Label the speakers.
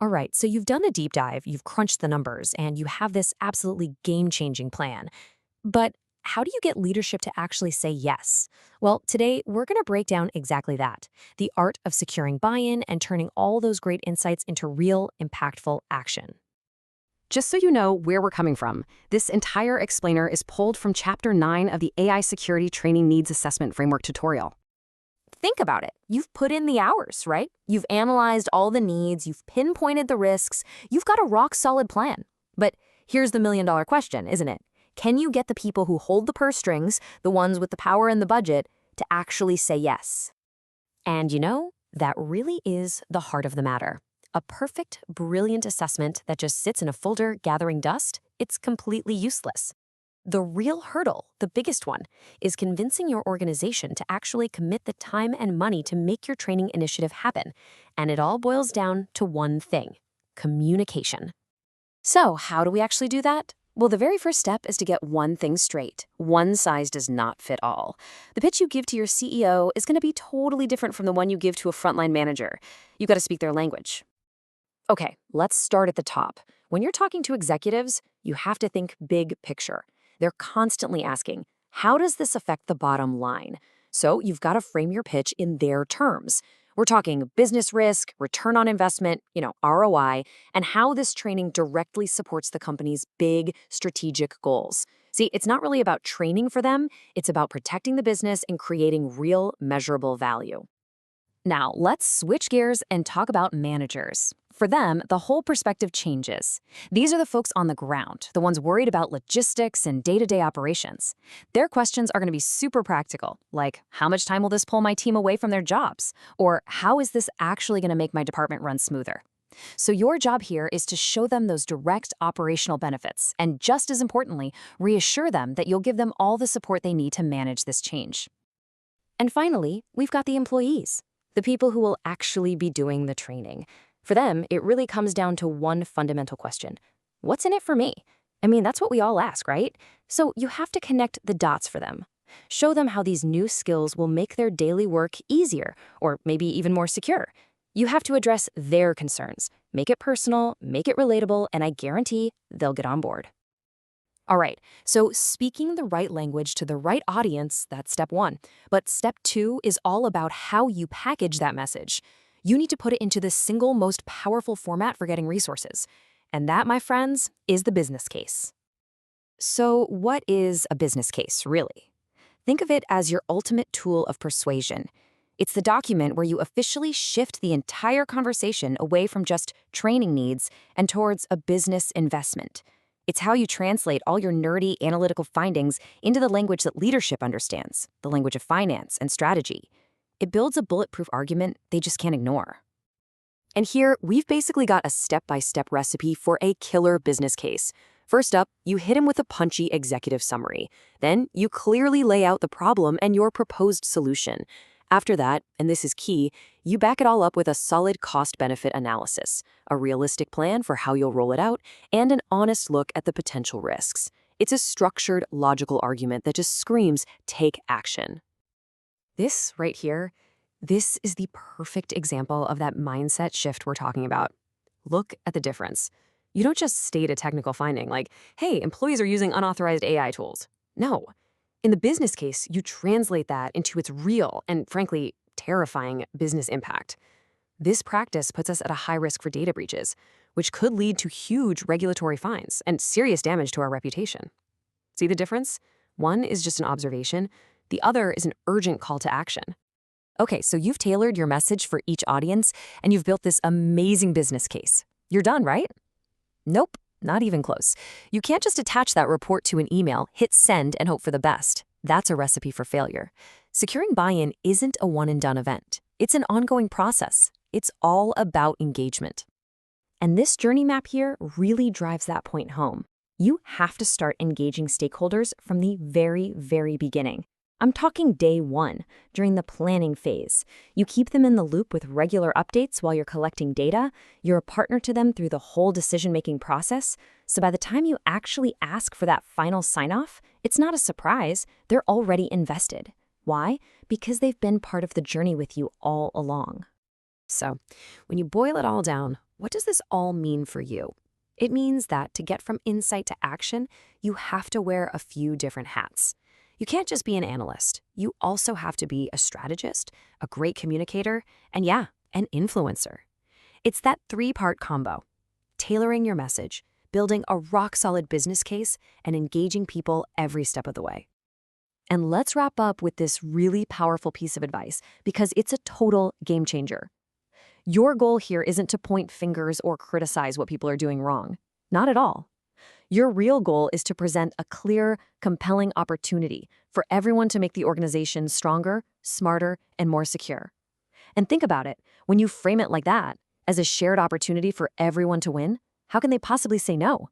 Speaker 1: All right, so you've done a deep dive, you've crunched the numbers, and you have this absolutely game-changing plan. But how do you get leadership to actually say yes? Well, today we're going to break down exactly that, the art of securing buy-in and turning all those great insights into real, impactful action.
Speaker 2: Just so you know where we're coming from, this entire explainer is pulled from Chapter 9 of the AI Security Training Needs Assessment Framework tutorial.
Speaker 1: Think about it. You've put in the hours, right? You've analyzed all the needs, you've pinpointed the risks, you've got a rock-solid plan. But here's the million-dollar question, isn't it? Can you get the people who hold the purse strings, the ones with the power and the budget, to actually say yes? And that really is the heart of the matter. A perfect, brilliant assessment that just sits in a folder gathering dust, it's completely useless. The real hurdle, the biggest one, is convincing your organization to actually commit the time and money to make your training initiative happen. And it all boils down to one thing: communication. So, how do we actually do that? Well, the very first step is to get one thing straight. One size does not fit all. The pitch you give to your CEO is going to be totally different from the one you give to a frontline manager. You've got to speak their language. Okay, let's start at the top. When you're talking to executives, you have to think big picture. They're constantly asking, how does this affect the bottom line? So you've got to frame your pitch in their terms. We're talking business risk, return on investment, ROI, and how this training directly supports the company's big strategic goals. See, it's not really about training for them, it's about protecting the business and creating real, measurable value. Now, let's switch gears and talk about managers. For them, the whole perspective changes. These are the folks on the ground, the ones worried about logistics and day-to-day operations. Their questions are going to be super practical, like, how much time will this pull my team away from their jobs? Or how is this actually going to make my department run smoother? So your job here is to show them those direct operational benefits, and just as importantly, reassure them that you'll give them all the support they need to manage this change. And finally, we've got the employees, the people who will actually be doing the training. For them, it really comes down to one fundamental question: what's in it for me? I mean, that's what we all ask, right? So you have to connect the dots for them. Show them how these new skills will make their daily work easier, or maybe even more secure. You have to address their concerns. Make it personal, make it relatable, and I guarantee they'll get on board. All right, so speaking the right language to the right audience, that's step one. But step two is all about how you package that message. You need to put it into the single most powerful format for getting resources. And that, my friends, is the business case. So what is a business case, really? Think of it as your ultimate tool of persuasion. It's the document where you officially shift the entire conversation away from just training needs and towards a business investment. It's how you translate all your nerdy analytical findings into the language that leadership understands, the language of finance and strategy. It builds a bulletproof argument they just can't ignore. And here, we've basically got a step-by-step recipe for a killer business case. First up, you hit him with a punchy executive summary. Then, you clearly lay out the problem and your proposed solution. After that, and this is key, you back it all up with a solid cost-benefit analysis, a realistic plan for how you'll roll it out, and an honest look at the potential risks. It's a structured, logical argument that just screams, take action. This right here, this is the perfect example of that mindset shift we're talking about. Look at the difference. You don't just state a technical finding like, hey, employees are using unauthorized AI tools. No. In the business case, you translate that into its real and, frankly, terrifying business impact. This practice puts us at a high risk for data breaches, which could lead to huge regulatory fines and serious damage to our reputation. See the difference? One is just an observation. The other is an urgent call to action. Okay, so you've tailored your message for each audience, and you've built this amazing business case. You're done, right? Nope, not even close. You can't just attach that report to an email, hit send, and hope for the best. That's a recipe for failure. Securing buy-in isn't a one-and-done event. It's an ongoing process. It's all about engagement. And this journey map here really drives that point home. You have to start engaging stakeholders from the very, very beginning. I'm talking day one, during the planning phase. You keep them in the loop with regular updates while you're collecting data. You're a partner to them through the whole decision-making process. So by the time you actually ask for that final sign-off, it's not a surprise. They're already invested. Why? Because they've been part of the journey with you all along. So when you boil it all down, What does this all mean for you? It means that to get from insight to action, you have to wear a few different hats. You can't just be an analyst. You also have to be a strategist, a great communicator, and yeah, an influencer. It's that three-part combo: tailoring your message, building a rock-solid business case, and engaging people every step of the way. And let's wrap up with this really powerful piece of advice, because it's a total game changer. Your goal here isn't to point fingers or criticize what people are doing wrong. Not at all. Your real goal is to present a clear, compelling opportunity for everyone to make the organization stronger, smarter, and more secure. And think about it, when you frame it like that, as a shared opportunity for everyone to win, how can they possibly say no?